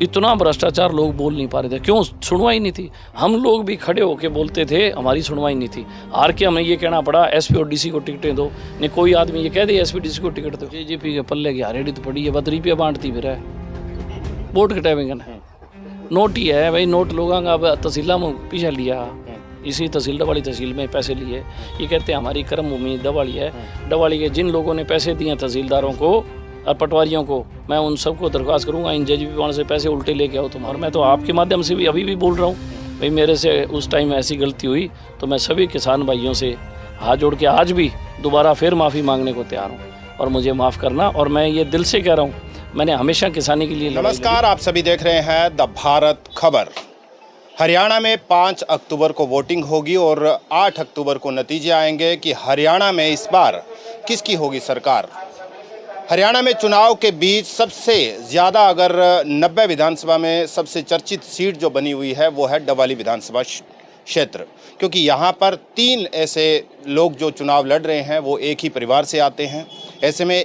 इतना भ्रष्टाचार लोग बोल नहीं पा रहे थे। क्यों? सुनवाई नहीं थी। हम लोग भी खड़े होके बोलते थे, हमारी सुनवाई नहीं थी। हार के हमें ये कहना पड़ा एसपी और डीसी को टिकटें दो। नहीं, कोई आदमी ये कह दे एसपी डीसी को टिकट दो, जेजेपी के पल्ले की हारेडी तो पड़ी है, 12 रुपये बांटती फिर है। वोट कटेवेंगे ना, नोट ही है भाई, नोट लोग अब तहसील में पीछे लिया, इसी तहसील डवाली तहसील में पैसे लिए। ये कहते हैं हमारी कर्म भूमि डवाली है। डवाली के जिन लोगों ने पैसे दिए तहसीलदारों को और पटवारियों को, मैं उन सबको दरख्वास्त करूंगा इन जेजेपी वालों से पैसे उल्टे लेके आओ तुम। और मैं तो आपके माध्यम से भी अभी भी बोल रहा हूँ भाई, मेरे से उस टाइम ऐसी गलती हुई तो मैं सभी किसान भाइयों से हाथ जोड़ के आज भी दोबारा फिर माफ़ी मांगने को तैयार हूँ और मुझे माफ़ करना। और मैं ये दिल से कह रहा हूँ, मैंने हमेशा किसानी के लिए नमस्कार, आप सभी देख रहे हैं द भारत खबर। हरियाणा में 5 अक्टूबर को वोटिंग होगी और 8 अक्टूबर को नतीजे आएंगे कि हरियाणा में इस बार किसकी होगी सरकार। हरियाणा में चुनाव के बीच सबसे ज़्यादा, अगर 90 विधानसभा में सबसे चर्चित सीट जो बनी हुई है वो है डवाली विधानसभा क्षेत्र, क्योंकि यहाँ पर 3 ऐसे लोग जो चुनाव लड़ रहे हैं वो एक ही परिवार से आते हैं। ऐसे में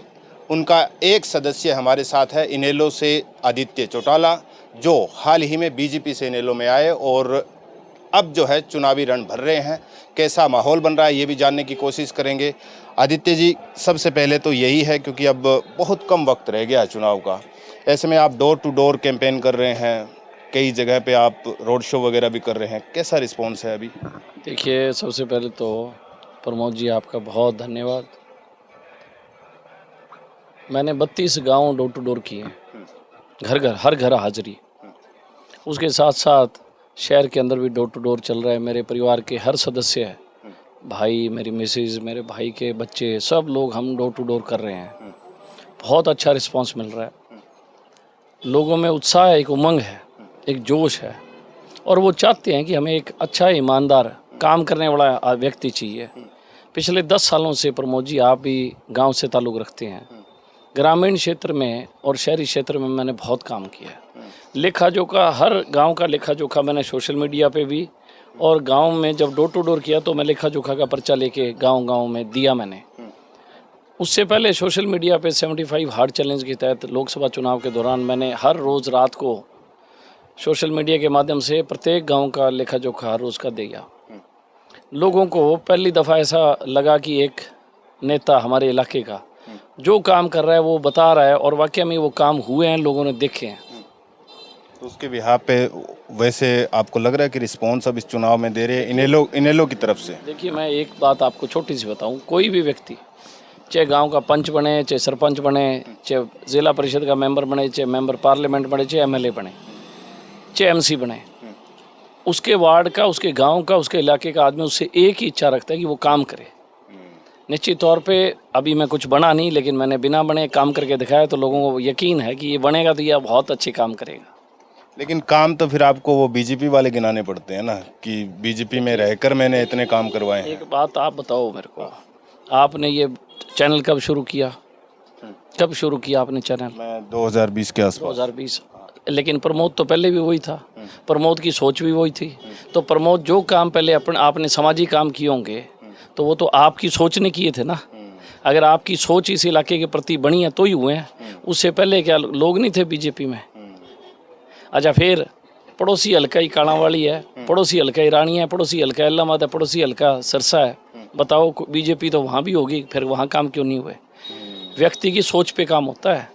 उनका एक सदस्य हमारे साथ है इनेलो से आदित्य चौटाला, जो हाल ही में बीजेपी से इनेलो में आए और अब जो है चुनावी रण भर रहे हैं। कैसा माहौल बन रहा है ये भी जानने की कोशिश करेंगे। आदित्य जी, सबसे पहले तो यही है क्योंकि अब बहुत कम वक्त रह गया है चुनाव का, ऐसे में आप डोर टू डोर कैंपेन कर रहे हैं, कई जगह पे आप रोड शो वगैरह भी कर रहे हैं, कैसा रिस्पॉन्स है अभी? देखिए, सबसे पहले तो प्रमोद जी आपका बहुत धन्यवाद। मैंने 32 गांव डोर टू डोर किए, घर घर हर घर हाजिरी। उसके साथ साथ शहर के अंदर भी डोर टू डोर चल रहा है। मेरे परिवार के हर सदस्य है, भाई, मेरी मिसेज, मेरे भाई के बच्चे, सब लोग हम डोर टू डोर कर रहे हैं। बहुत अच्छा रिस्पांस मिल रहा है, लोगों में उत्साह है, एक उमंग है, एक जोश है और वो चाहते हैं कि हमें एक अच्छा ईमानदार काम करने वाला व्यक्ति चाहिए। पिछले 10 सालों से प्रमोद जी आप भी गांव से ताल्लुक़ रखते हैं। ग्रामीण क्षेत्र में और शहरी क्षेत्र में मैंने बहुत काम किया है। लेखा जोखा, हर गांव का लेखा जोखा मैंने सोशल मीडिया पे भी, और गांव में जब डोर टू डोर किया तो मैं लेखा जोखा का पर्चा लेके गांव में दिया मैंने। उससे पहले सोशल मीडिया पे 75 हार्ड चैलेंज के तहत लोकसभा चुनाव के दौरान मैंने हर रोज़ रात को सोशल मीडिया के माध्यम से प्रत्येक गाँव का लेखा जोखा हर रोज़ का दिया। लोगों को पहली दफ़ा ऐसा लगा कि एक नेता हमारे इलाके का जो काम कर रहा है वो बता रहा है और वाकई में वो काम हुए हैं, लोगों ने देखे हैं। तो उसके बिहाफ पे वैसे आपको लग रहा है कि रिस्पॉन्स अब इस चुनाव में दे रहे हैं इनेलो की तरफ से? देखिए, मैं एक बात आपको छोटी सी बताऊं, कोई भी व्यक्ति चाहे गांव का पंच बने, चाहे सरपंच बने, चाहे जिला परिषद का मेंबर बने, चाहे मेंबर पार्लियामेंट बने, चाहे एमएलए बने, चाहे एमसी बने, उसके वार्ड का, उसके गाँव का, उसके इलाके का आदमी उससे एक ही इच्छा रखता है कि वो काम करे। निश्चित तौर पे अभी मैं कुछ बना नहीं, लेकिन मैंने बिना बने काम करके दिखाया तो लोगों को यकीन है कि ये बनेगा तो ये बहुत अच्छे काम करेगा। लेकिन काम तो फिर आपको वो बीजेपी वाले गिनाने पड़ते हैं ना, कि बीजेपी में रहकर मैंने इतने काम करवाए हैं। एक बात आप बताओ मेरे को, आपने ये चैनल कब शुरू किया? कब शुरू किया आपने चैनल? मैं 2020 के आसपास। 2020। लेकिन प्रमोद तो पहले भी वही था, प्रमोद की सोच भी वही थी। तो प्रमोद जो काम पहले आपने सामाजिक काम किए होंगे तो वो तो आपकी सोच ने किए थे ना। अगर आपकी सोच इस इलाके के प्रति बनी है तो ही हुए हैं। उससे पहले क्या लोग नहीं थे बीजेपी में? अच्छा, फिर पड़ोसी हल्का ही काणावाली है, पड़ोसी हल्का ही रानी है, पड़ोसी हल्का इलाहाबाद है, पड़ोसी हल्का सिरसा है। बताओ, बीजेपी तो वहाँ भी होगी, फिर वहाँ काम क्यों नहीं हुए? व्यक्ति की सोच पे काम होता है,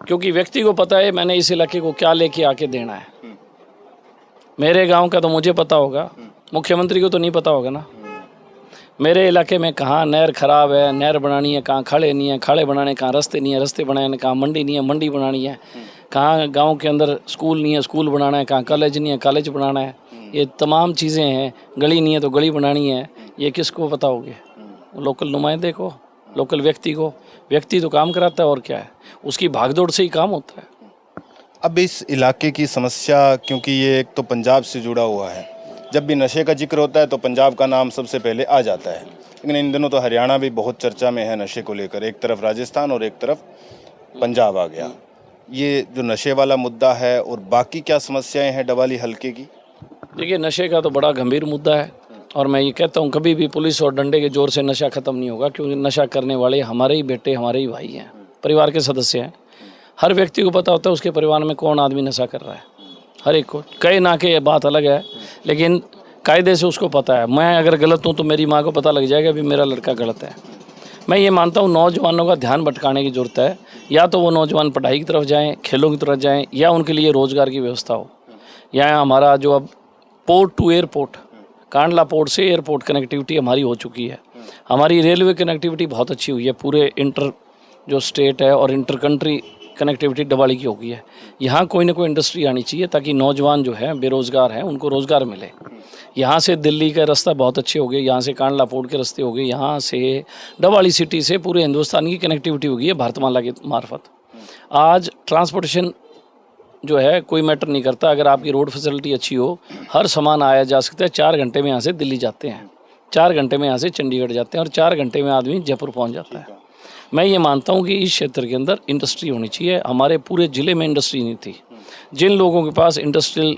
क्योंकि व्यक्ति को पता है मैंने इस इलाके को क्या लेके आके देना है। मेरे गाँव का तो मुझे पता होगा, मुख्यमंत्री को तो नहीं पता होगा ना। मेरे इलाके में कहाँ नहर ख़राब है, नहर बनानी है, कहाँ खाड़े नहीं है, खाड़े बनाने, कहाँ रास्ते नहीं है, रास्ते बनाने, कहाँ मंडी नहीं है, मंडी बनानी है, कहाँ गांव के अंदर स्कूल नहीं है, स्कूल बनाना है, कहाँ कॉलेज नहीं है, कॉलेज बनाना है। ये तमाम चीज़ें हैं। गली नहीं है तो गली बनानी है। ये किसको बताओगे? लोकल नुमाइंदे को, लोकल व्यक्ति को। व्यक्ति तो काम कराता है और क्या है, उसकी भागदौड़ से ही काम होता है। अब इस इलाके की समस्या, क्योंकि ये एक तो पंजाब से जुड़ा हुआ है, जब भी नशे का जिक्र होता है तो पंजाब का नाम सबसे पहले आ जाता है, लेकिन इन दिनों तो हरियाणा भी बहुत चर्चा में है नशे को लेकर। एक तरफ राजस्थान और एक तरफ पंजाब आ गया। ये जो नशे वाला मुद्दा है, और बाकी क्या समस्याएं हैं डवाली हल्के की? देखिए, नशे का तो बड़ा गंभीर मुद्दा है और मैं ये कहता हूँ कभी भी पुलिस और डंडे के जोर से नशा ख़त्म नहीं होगा, क्योंकि नशा करने वाले हमारे ही बेटे, हमारे ही भाई हैं, परिवार के सदस्य हैं। हर व्यक्ति को पता होता है उसके परिवार में कौन आदमी नशा कर रहा है, हर एक को। कई ना के बात अलग है, लेकिन कायदे से उसको पता है। मैं अगर गलत हूँ तो मेरी माँ को पता लग जाएगा भी मेरा लड़का गलत है। मैं ये मानता हूँ नौजवानों का ध्यान भटकाने की ज़रूरत है। या तो वो नौजवान पढ़ाई की तरफ जाएं, खेलों की तरफ जाएं, या उनके लिए रोज़गार की व्यवस्था हो। यहाँ हमारा जो अब port to airport, Kandla port से एयरपोर्ट कनेक्टिविटी हमारी हो चुकी है। हमारी रेलवे कनेक्टिविटी बहुत अच्छी हुई है, पूरे इंटर जो स्टेट है और इंटर कंट्री कनेक्टिविटी डबाली की हो गई है। यहाँ कोई ना कोई इंडस्ट्री आनी चाहिए ताकि नौजवान जो है बेरोज़गार हैं उनको रोज़गार मिले। यहाँ से दिल्ली का रास्ता बहुत अच्छे हो गए, यहाँ से कांडला पोर्ट के रास्ते हो गए, यहाँ से डबाली सिटी से पूरे हिंदुस्तान की कनेक्टिविटी हो गई है भारतमाला के मार्फत। आज ट्रांसपोर्टेशन जो है कोई मैटर नहीं करता, अगर आपकी रोड फैसिलिटी अच्छी हो हर सामान आया जा सकता है। 4 घंटे में यहाँ से दिल्ली जाते हैं, 4 घंटे में यहाँ से चंडीगढ़ जाते हैं और 4 घंटे में आदमी जयपुर पहुँच जाता है। मैं ये मानता हूँ कि इस क्षेत्र के अंदर इंडस्ट्री होनी चाहिए। हमारे पूरे ज़िले में इंडस्ट्री नहीं थी। जिन लोगों के पास इंडस्ट्रियल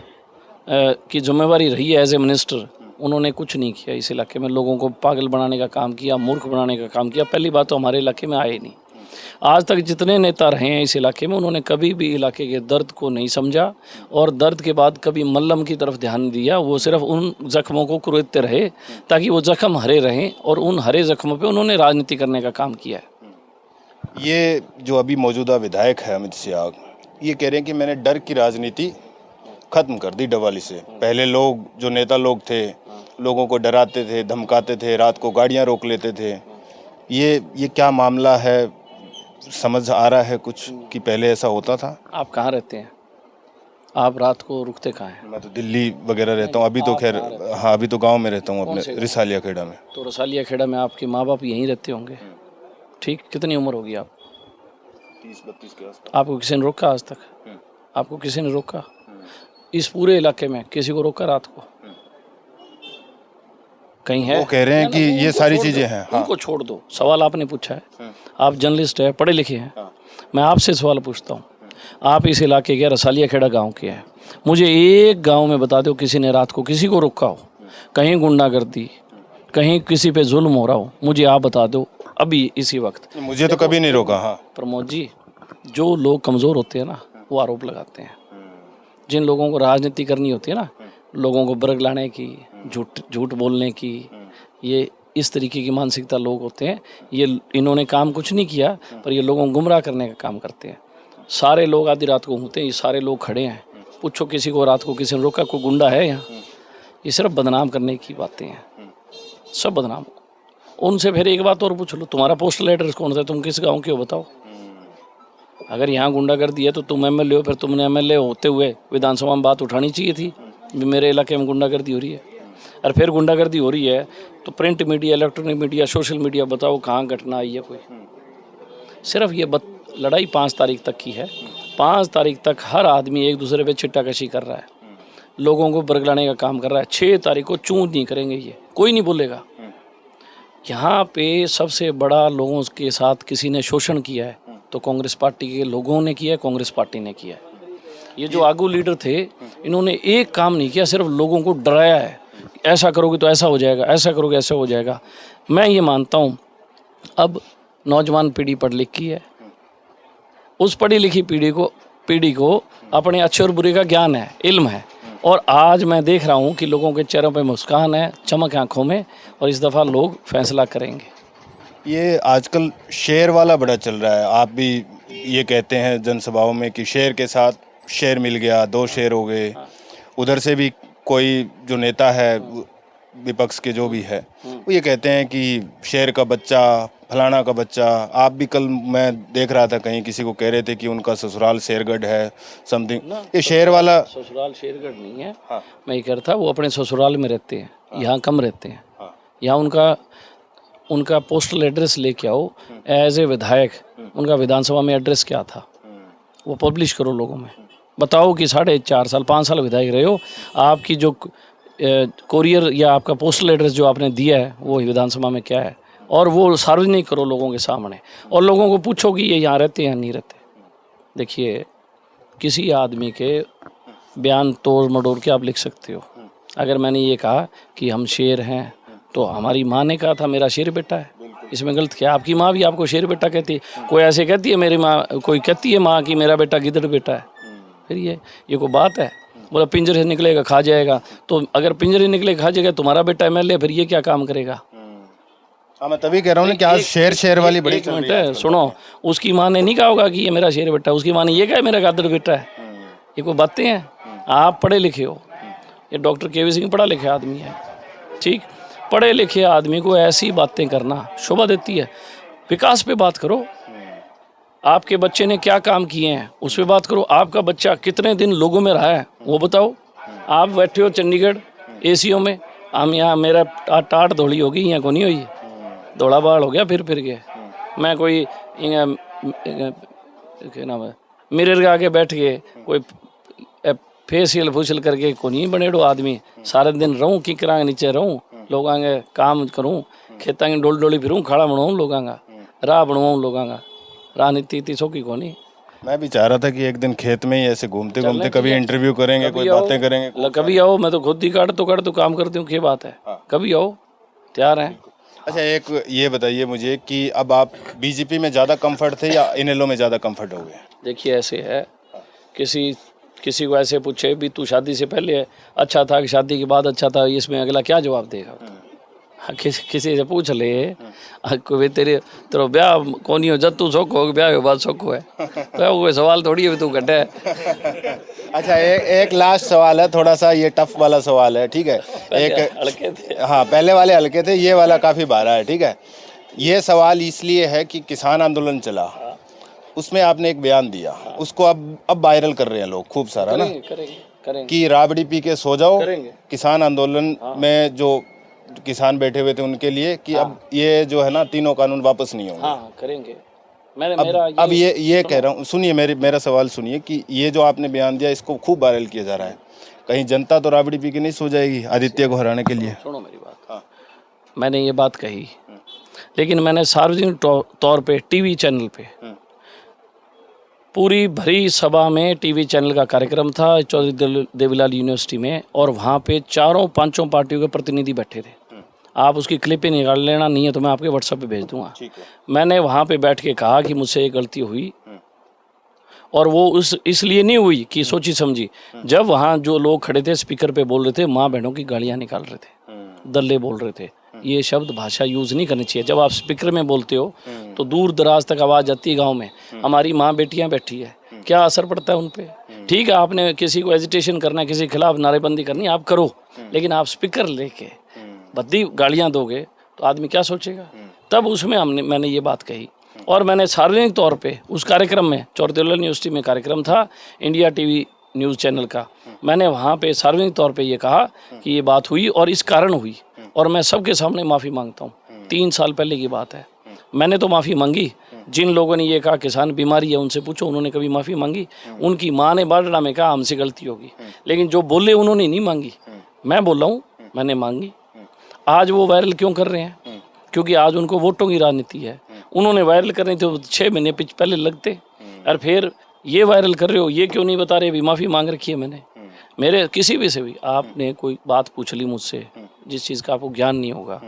की जिम्मेवारी रही है एज ए मिनिस्टर, उन्होंने कुछ नहीं किया इस इलाके में। लोगों को पागल बनाने का काम किया, मूर्ख बनाने का काम किया। पहली बात तो हमारे इलाके में आए नहीं। आज तक जितने नेता रहे हैं इस इलाके में, उन्होंने कभी भी इलाके के दर्द को नहीं समझा और दर्द के बाद कभी मल्लम की तरफ ध्यान नहीं दिया। वो सिर्फ उन जख्मों को कुरेदते रहे ताकि वो जख्म हरे रहें, और उन हरे जख्मों पे उन्होंने राजनीति करने का काम किया है। ये जो अभी मौजूदा विधायक है अमित सियाग, ये कह रहे हैं कि मैंने डर की राजनीति खत्म कर दी डवाली से। पहले लोग जो नेता लोग थे, लोगों को डराते थे, धमकाते थे, रात को गाड़ियां रोक लेते थे। ये क्या मामला है, समझ आ रहा है कुछ कि पहले ऐसा होता था? आप कहाँ रहते हैं? आप रात को रुकते कहाँ हैं? मैं तो दिल्ली वगैरह रहता हूँ। अभी तो खैर हाँ, अभी तो गांव में रहता हूँ, अपने रिसालिया खेड़ा में। तो रिसालिया खेड़ा में आपके माँ बाप यहीं रहते होंगे, ठीक? कितनी उम्र होगी आप? 30-32 के आसपास। आपको किसी ने रोका आज तक? आपको किसी ने रोका? इस पूरे इलाके में किसी को रोका रात को? कहीं है? वो कह रहे हैं कि ये सारी चीजें हैं। हाँ। उनको छोड़ दो। सवाल आपने पूछा है, आप जर्नलिस्ट है, पढ़े लिखे हैं। मैं आपसे सवाल पूछता हूँ, आप इस इलाके के रसालिया खेड़ा गांव के हैं, मुझे एक गांव में बता दो किसी ने रात को किसी को रोका हो, कहीं गुंडागर्दी, कहीं किसी पे जुल्म हो रहा हो, मुझे आप बता दो अभी इसी वक्त। मुझे तो कभी नहीं रोका। हाँ प्रमोद जी, जो लोग कमज़ोर होते हैं ना, वो आरोप लगाते हैं। जिन लोगों को राजनीति करनी होती है ना, लोगों को बरगलाने की, झूठ बोलने की, ये इस तरीके की मानसिकता लोग होते हैं। ये इन्होंने काम कुछ नहीं किया, पर ये लोगों को गुमराह करने का काम करते हैं। सारे लोग आधी रात को घूमते हैं, ये सारे लोग खड़े हैं। पूछो किसी को रात को किसी ने रोका, कोई गुंडा है यहाँ? ये सिर्फ बदनाम करने की बातें हैं, सब बदनाम। उनसे फिर एक बात और पूछ लो, तुम्हारा पोस्टल एड्रेस कौन सा है, तुम किस गाँव के हो बताओ? अगर यहाँ गुंडागर्दी है तो तुम एमएलए हो, फिर तुमने एमएलए होते हुए विधानसभा में बात उठानी चाहिए थी भी मेरे इलाके में गुंडागर्दी हो रही है। और फिर गुंडागर्दी हो रही है तो print media, electronic media, social media बताओ कहाँ घटना आई है कोई? सिर्फ ये लड़ाई 5 तारीख तक की है। 5 तारीख तक हर आदमी एक दूसरे पे छिट्टाकशी कर रहा है, लोगों को बरगलाने का काम कर रहा है। 6 तारीख को चूं नहीं करेंगे, ये कोई नहीं बोलेगा। यहाँ पे सबसे बड़ा लोगों के साथ किसी ने शोषण किया है तो कांग्रेस पार्टी के लोगों ने किया है, कांग्रेस पार्टी ने किया है। ये जो आगू लीडर थे, इन्होंने एक काम नहीं किया, सिर्फ लोगों को डराया है, ऐसा करोगे तो ऐसा हो जाएगा, ऐसा करोगे ऐसा हो जाएगा। मैं ये मानता हूँ अब नौजवान पीढ़ी पढ़ लिख की है, उस पढ़ी लिखी पीढ़ी को अपने अच्छे और बुरे का ज्ञान है, इल्म है। और आज मैं देख रहा हूँ कि लोगों के चेहरों पे मुस्कान है, चमक आँखों में, और इस दफ़ा लोग फैसला करेंगे। ये आजकल शेर वाला बड़ा चल रहा है। आप भी ये कहते हैं जनसभाओं में कि शेर के साथ शेर मिल गया, 2 शेर हो गए। उधर से भी कोई जो नेता है विपक्ष के जो भी है, वो ये कहते हैं कि शेर का बच्चा, फलाना का बच्चा। आप भी कल मैं देख रहा था कहीं किसी को कह रहे थे कि उनका ससुराल शेरगढ़ है, समथिंग। ये शेर वाला ससुराल शेरगढ़ नहीं है। हाँ। मैं ये कह रहा था वो अपने ससुराल में रहते हैं। हाँ। यहाँ कम रहते हैं। हाँ। यहाँ उनका पोस्टल एड्रेस लेके आओ, एज ए विधायक उनका विधानसभा में एड्रेस क्या था, वो पब्लिश करो लोगों में। बताओ कि 4.5 साल 5 साल विधायक रहे हो, आपकी जो कोरियर या आपका पोस्टल एड्रेस जो आपने दिया है वो विधानसभा में क्या है, और वो सार्वजनिक करो लोगों के सामने, और लोगों को पूछो कि ये यहाँ रहते हैं या नहीं रहते। देखिए, किसी आदमी के बयान तोड़ मड़ोड़ के आप लिख सकते हो। अगर मैंने ये कहा कि हम शेर हैं तो हमारी माँ ने कहा था मेरा शेर बेटा है, इसमें गलत क्या? आपकी माँ भी आपको शेर बेटा कहती है, कोई ऐसे कहती है मेरी माँ, कोई कहती है माँ कि मेरा बेटा गिदड़ बेटा है, फिर ये कोई बात है? बोला पिंजरे से निकलेगा खा जाएगा, तो अगर पिंजरे निकले खा जाएगा तुम्हारा बेटा एमएलए, फिर ये क्या काम करेगा? हाँ, मैं तभी कह रहा हूँ ना कि आज शेर वाली बड़ी एक मिनट है, सुनो, उसकी माँ ने नहीं कहा होगा कि ये मेरा शेर बेटा है, उसकी माँ ने ये कहा मेरा गादड़ बेटा है। ये कोई बातें हैं? आप पढ़े लिखे हो, ये डॉक्टर केवी सिंह पढ़ा लिखा आदमी है, ठीक? पढ़े लिखे आदमी को ऐसी बातें करना शोभा देती है? विकास पे बात करो, आपके बच्चे ने क्या काम किए हैं उस पर बात करो, आपका बच्चा कितने दिन लोगों में रहा है वो बताओ। आप बैठे हो चंडीगढ़ एसीओ में, हम यहाँ मेरा टाट धोड़ी होगी, यहाँ को नहीं हुई, दौड़ा बाड़ हो गया फिर गया। मैं कोई क्या नाम है मिरर के आगे बैठ के कोई फेसियल फूसियल करके को नहीं बनेड़ो आदमी, सारे दिन रहूँ कि करा नीचे रहूँ, लोग आगे काम करूँ, खेता की डोल डोली फिरूँ, खड़ा बनाऊँ लोगों का, राह बनवाऊँ लोगों का, राजनीति इतनी सौखी को नहीं। मैं भी चाह रहा था कि एक दिन खेत में ही ऐसे घूमते घूमते कभी इंटरव्यू करेंगे, कोई बातें करेंगे। कभी आओ, मैं तो खुद ही काट तो काम करती हूँ, क्या बात है? कभी आओ, तैयार हैं। अच्छा, एक ये बताइए मुझे कि अब आप बीजेपी में ज़्यादा कंफर्ट थे या इनेलो में ज़्यादा कंफर्ट हो गए? देखिए ऐसे है, किसी को ऐसे पूछे भी तू शादी से पहले अच्छा था कि शादी के बाद अच्छा था, इसमें अगला क्या जवाब देगा? किसी से पूछ ले कोई तेरे ब्याह को नहीं हो, जब तू शौक हो ब्याह के बाद शौक है, तो कोई सवाल थोड़ी है तू घटे है। अच्छा, एक लास्ट सवाल है, थोड़ा सा ये टफ वाला सवाल है, ठीक है? एक हल्के थे, हाँ, पहले वाले हल्के थे, ये वाला काफ़ी भारा है, ठीक है? ये सवाल इसलिए है कि किसान आंदोलन चला, उसमें आपने एक बयान दिया, उसको अब वायरल कर रहे हैं लोग खूब सारा ना, करेंगे कि राबड़ी पी के सो जाओ, करेंगे। किसान आंदोलन में जो किसान बैठे हुए थे उनके लिए कि अब ये जो है ना तीनों कानून वापस नहीं होंगे। हाँ करेंगे। अब ये कह रहा हूँ, सुनिए मेरा सवाल सुनिए कि ये जो आपने बयान दिया इसको खूब वायरल किया जा रहा है, कहीं जनता तो राबड़ी पी के नहीं सो जाएगी आदित्य को हराने के लिए? सुनो मेरी बात, हाँ मैंने ये बात कही, लेकिन मैंने सार्वजनिक तौर पे टीवी चैनल पे पूरी भरी सभा में, टीवी चैनल का कार्यक्रम था चौधरी देवीलाल यूनिवर्सिटी में, और वहाँ पे 4-5 पार्टियों के प्रतिनिधि बैठे थे। आप उसकी क्लिप ही निकाल लेना, नहीं है तो मैं आपके व्हाट्सएप पे भेज दूंगा। मैंने वहाँ पे बैठ के कहा कि मुझसे ये गलती हुई, और वो इसलिए नहीं हुई कि सोची समझी। जब वहाँ जो लोग खड़े थे स्पीकर पे बोल रहे थे, माँ बहनों की गालियाँ निकाल रहे थे, दल्ले बोल रहे थे, ये शब्द भाषा यूज़ नहीं करनी चाहिए। जब आप स्पीकर में बोलते हो तो दूर दराज तक आवाज़ जाती है, गाँव में हमारी माँ बेटियाँ बैठी है, क्या असर पड़ता है उन पर? ठीक है, आपने किसी को एजिटेशन करना है, किसी के खिलाफ नारेबंदी करनी, आप करो, लेकिन आप स्पीकर लेके भद्दी गालियाँ दोगे तो आदमी क्या सोचेगा? तब उसमें मैंने ये बात कही, और मैंने सार्वजनिक तौर पे उस कार्यक्रम में, चौधरी देवीलाल यूनिवर्सिटी में कार्यक्रम था इंडिया टीवी न्यूज़ चैनल का, मैंने वहाँ पे सार्वजनिक तौर पे ये कहा कि ये बात हुई और इस कारण हुई, और मैं सबके सामने माफ़ी मांगता हूँ। 3 साल पहले की बात है, मैंने तो माफ़ी मांगी। जिन लोगों ने ये कहा किसान बीमारी है उनसे पूछो, उन्होंने कभी माफ़ी मांगी? उनकी माँ ने बारडा में कहा हमसे गलती होगी, लेकिन जो बोले उन्होंने नहीं मांगी। मैं बोल रहा हूँ मैंने मांगी। आज वो वायरल क्यों कर रहे हैं? क्योंकि आज उनको वोटों की राजनीति है। उन्होंने वायरल करनी थी 6 महीने पहले लगते, और फिर ये वायरल कर रहे हो, ये क्यों नहीं बता रहे? अभी माफ़ी मांग रखी है मैंने। मेरे किसी भी से भी आपने कोई बात पूछ ली मुझसे जिस चीज़ का आपको ज्ञान नहीं होगा,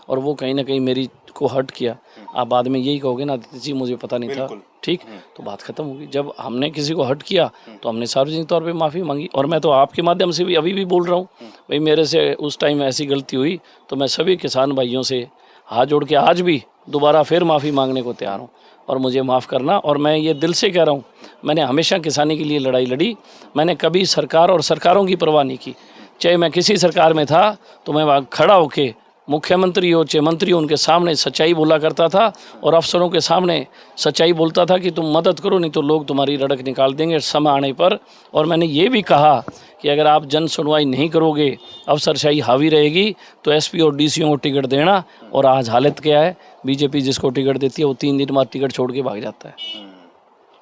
और वो कहीं ना कहीं मेरी को हर्ट किया, आप बाद में यही कहोगे ना जी मुझे पता नहीं था, ठीक, तो बात खत्म होगी। जब हमने किसी को हर्ट किया तो हमने सार्वजनिक तौर पे माफ़ी मांगी, और मैं तो आपके माध्यम से भी अभी भी बोल रहा हूँ, भाई मेरे से उस टाइम ऐसी गलती हुई तो मैं सभी किसान भाइयों से हाथ जोड़ के आज भी दोबारा फिर माफ़ी मांगने को तैयार हूँ, और मुझे माफ़ करना। और मैं ये दिल से कह रहा हूँ, मैंने हमेशा किसानी के लिए लड़ाई लड़ी, मैंने कभी सरकार और सरकारों की परवाह नहीं की। चाहे मैं किसी सरकार में था तो मैं वहाँ खड़ा होके मुख्यमंत्री हो चाहे मंत्री हो उनके सामने सच्चाई बोला करता था, और अफसरों के सामने सच्चाई बोलता था कि तुम मदद करो नहीं तो लोग तुम्हारी रड़क निकाल देंगे समय आने पर। और मैंने ये भी कहा कि अगर आप जन सुनवाई नहीं करोगे, अफसरशाही हावी रहेगी, तो एसपी और डीसीओ को टिकट देना। और आज हालत क्या है, बीजेपी जिसको टिकट देती है वो 3 दिन बाद टिकट छोड़ के भाग जाता है।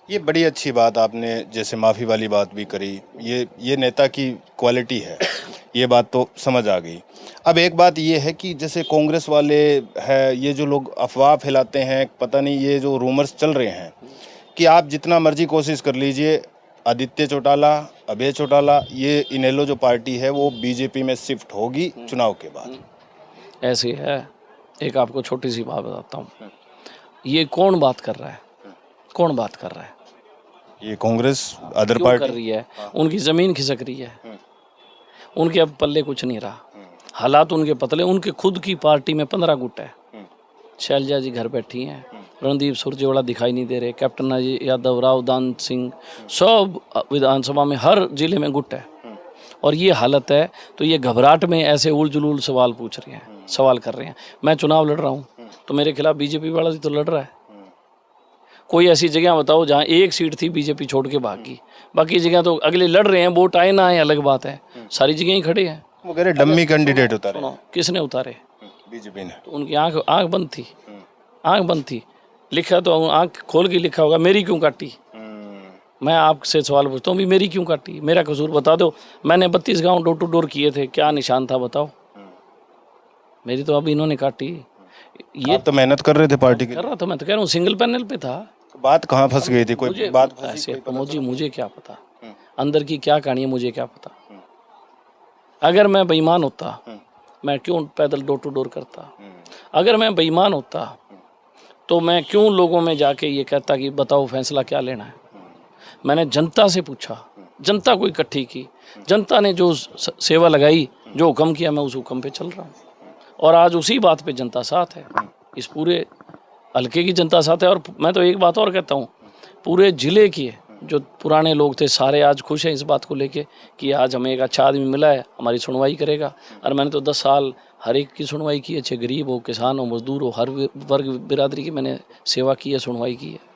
ये बड़ी अच्छी बात आपने जैसे माफ़ी वाली बात भी करी, ये नेता की क्वालिटी है, ये बात तो समझ आ गई। अब एक बात ये है कि जैसे कांग्रेस वाले है, ये जो लोग अफवाह फैलाते हैं, पता नहीं ये जो रूमर्स चल रहे हैं कि आप जितना मर्जी कोशिश कर लीजिए, आदित्य चौटाला, अभय चौटाला, ये इनेलो जो पार्टी है वो बीजेपी में शिफ्ट होगी चुनाव के बाद। ऐसे है, एक आपको छोटी सी बात बताता हूँ, ये कौन बात कर रहा है, कौन बात कर रहा है, ये कांग्रेस अदर क्यों कर पार्टी रही है? उनकी ज़मीन खिसक रही है, उनके अब पल्ले कुछ नहीं रहा, हालात उनके पतले, उनके खुद की पार्टी में 15 गुट है, शैलजा जी घर बैठी हैं, रणदीप सुरजेवाला दिखाई नहीं दे रहे, कैप्टन अजय यादव, राव दान सिंह, सब विधानसभा में हर जिले में गुट है। और ये हालत है तो ये घबराहट में ऐसे उल जुलूल सवाल पूछ रहे हैं, सवाल कर रहे हैं। मैं चुनाव लड़ रहा हूँ तो मेरे खिलाफ बीजेपी वाला भी तो लड़ रहा है। कोई ऐसी जगह बताओ जहाँ एक सीट थी बीजेपी छोड़ के भाग गई, बाकी जगह तो अगले लड़ रहे हैं, वोट आए ना आए अलग बात है, सारी जगह ही खड़े हैं। वो कह रहे डम्मी कैंडिडेट उतारे, सुनो, किसने उतारे? बीजेपी ने। तो उनकी आंख बंद थी, आंख बंद थी, लिखा तो आंख खोल के लिखा होगा, मेरी क्यों काटी? मैं आपसे सवाल पूछता हूँ भी मेरी क्यों काटी, मेरा कसूर बता दो। मैंने 32 गांव डोर टू डोर किए थे, क्या निशान था बताओ? मेरी तो अब इन्होंने काटी। ये आप तो मेहनत कर रहे थे पार्टी के कर रहा था, मैं तो कह रहा हूँ सिंगल पैनल पे था। लिए। बात कहाँ फंस गई थी, कोई बात फंसी ऐसे कोई? मुझे क्या पता अंदर की क्या कहानी है, मुझे क्या पता। अगर मैं बेईमान होता मैं क्यों पैदल डोर टू डोर करता? अगर मैं बेईमान होता तो मैं क्यों लोगों में जाके ये कहता कि बताओ फैसला क्या लेना है? मैंने जनता से पूछा, जनता को इकट्ठी की, जनता ने जो सेवा लगाई, जो हुक्म किया, मैं उस हुक्म पे चल रहा हूँ। और आज उसी बात पे जनता साथ है, इस पूरे हल्के की जनता साथ है। और मैं तो एक बात और कहता हूँ, पूरे ज़िले की जो पुराने लोग थे सारे आज खुश हैं इस बात को लेके कि आज हमें एक अच्छा आदमी मिला है, हमारी सुनवाई करेगा। और मैंने तो 10 साल हर एक की सुनवाई की है, चाहे गरीब हो, किसान हो, मजदूर हो, हर वर्ग बिरादरी की मैंने सेवा की है, सुनवाई की है।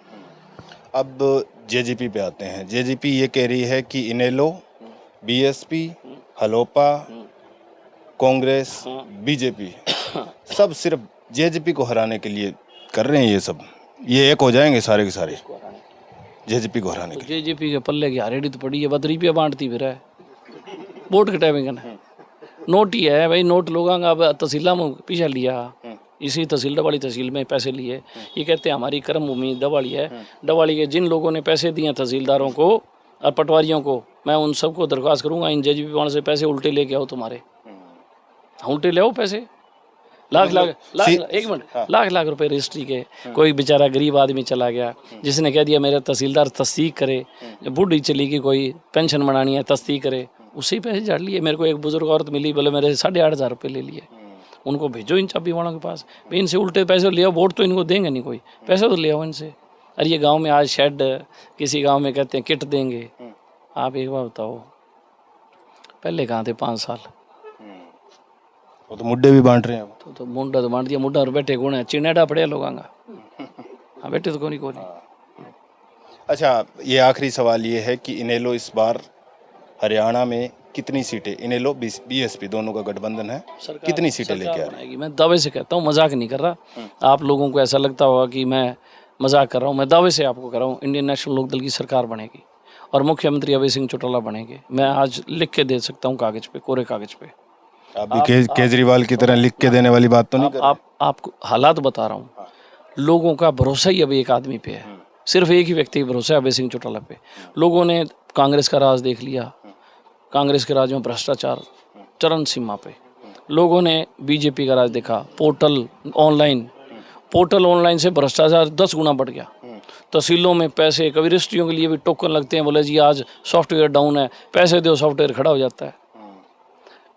अब जेजेपी पे आते हैं। जेजेपी ये कह रही है कि इनेलो, बीएसपी, हलोपा, कांग्रेस, बीजेपी सब सिर्फ जेजेपी को हराने के लिए कर रहे हैं। ये सब ये एक हो जाएंगे सारे के सारे जेजेपी को हराने के लिए। जेजेपी के पल्ले की हारेडी तो पड़ी है, 12 रुपया बांटती फिर है, वोट के टाइम का नोट ही है भाई। नोट लोगों का अब तहसीला में पीछा लिया, इसी तहसील डवाली तहसील में पैसे लिए। ये कहते हैं हमारी कर्म भूमि डवाली है, डवाली के जिन लोगों ने पैसे दिए तहसीलदारों को और पटवारियों को, मैं उन सबको दरख्वास्त करूंगा इन जेजेपी वालों से पैसे उल्टे लेके आओ, तुम्हारे उल्टे ले आओ पैसे, लाख लाख रुपए रजिस्ट्री के। कोई बेचारा गरीब आदमी चला गया जिसने कह दिया मेरा तहसीलदार तस्दीक करे, बूढ़ी चली गई कोई पेंशन बनानी है तस्दीक करे, उसी पैसे झाड़ लिए। मेरे को एक बुजुर्ग औरत मिली, बोले मेरे 8,500 रुपये ले लिए, उनको भेजो इन चाबी वालों के पास, इनसे उल्टे पैसे ले आओ, वोट तो इनको देंगे नहीं कोई, पैसे तो ले आओ इनसे। अरे ये गांव में आज शेड, किसी गांव में कहते हैं किट देंगे। आप एक बार बताओ पहले कहाँ थे 5 साल? वो तो मुड्डे भी बांट रहे हैं। तो मुंडा तो बांट दिया, मुंडा और बैठे कौन है? चिनेडा पड़े लोगों का। हाँ बैठे तो कौन ही। अच्छा, ये आखिरी सवाल ये है कि इनेलो इस बार हरियाणा में कितनी सीटें, इनेलो बीएसपी दोनों का गठबंधन है, कितनी सीटें लेके आ रही है? मैं दावे से कहता हूँ, मजाक नहीं कर रहा। आप लोगों को ऐसा लगता होगा कि मैं मजाक कर रहा हूँ, मैं दावे से आपको कर रहा हूँ, इंडियन नेशनल लोकदल की सरकार बनेगी और मुख्यमंत्री अभय सिंह चौटाला बनेंगे। मैं आज लिख के दे सकता हूँ कागज पे, कोरे कागज पे। आप भी केजरीवाल की तरह लिख के देने वाली बात तो नहीं कर रहे? आपको हालात बता रहा हूँ। लोगों का भरोसा ही अब एक आदमी पे है, सिर्फ एक ही व्यक्ति भरोसा है, अभय सिंह चौटाला पे। लोगों ने कांग्रेस का राज देख लिया, कांग्रेस के राज में भ्रष्टाचार चरम सीमा पे। लोगों ने बीजेपी का राज देखा, पोर्टल ऑनलाइन से भ्रष्टाचार 10 गुना बढ़ गया। तहसीलों में पैसे, कभी रजिस्ट्रियों के लिए भी टोकन लगते हैं, बोले जी आज सॉफ्टवेयर डाउन है, पैसे दो, सॉफ्टवेयर खड़ा हो जाता है।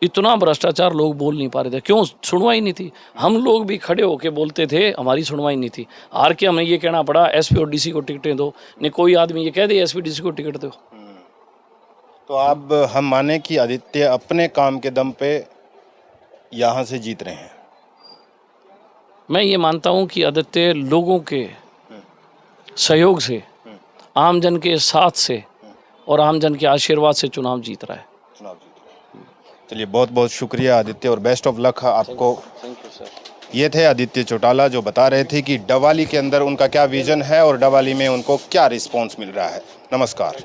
इतना भ्रष्टाचार लोग बोल नहीं पा रहे थे, क्यों? सुनवाई नहीं थी। हम लोग भी खड़े होके बोलते थे, हमारी सुनवाई नहीं थी। हार के हमें ये कहना पड़ा एसपी और डीसी को टिकटें दो, नहीं कोई आदमी ये कह दे एसपी डीसी को टिकट दो। तो अब हम माने कि आदित्य अपने काम के दम पे यहाँ से जीत रहे हैं? मैं ये मानता हूँ कि आदित्य लोगों के सहयोग से, आमजन के साथ से और आमजन के आशीर्वाद से चुनाव जीत रहा है। चलिए, बहुत बहुत शुक्रिया आदित्य और बेस्ट ऑफ लक आपको। Thank you sir. ये थे आदित्य चौटाला जो बता रहे थे कि डवाली के अंदर उनका क्या विजन है और डवाली में उनको क्या रिस्पॉन्स मिल रहा है। नमस्कार।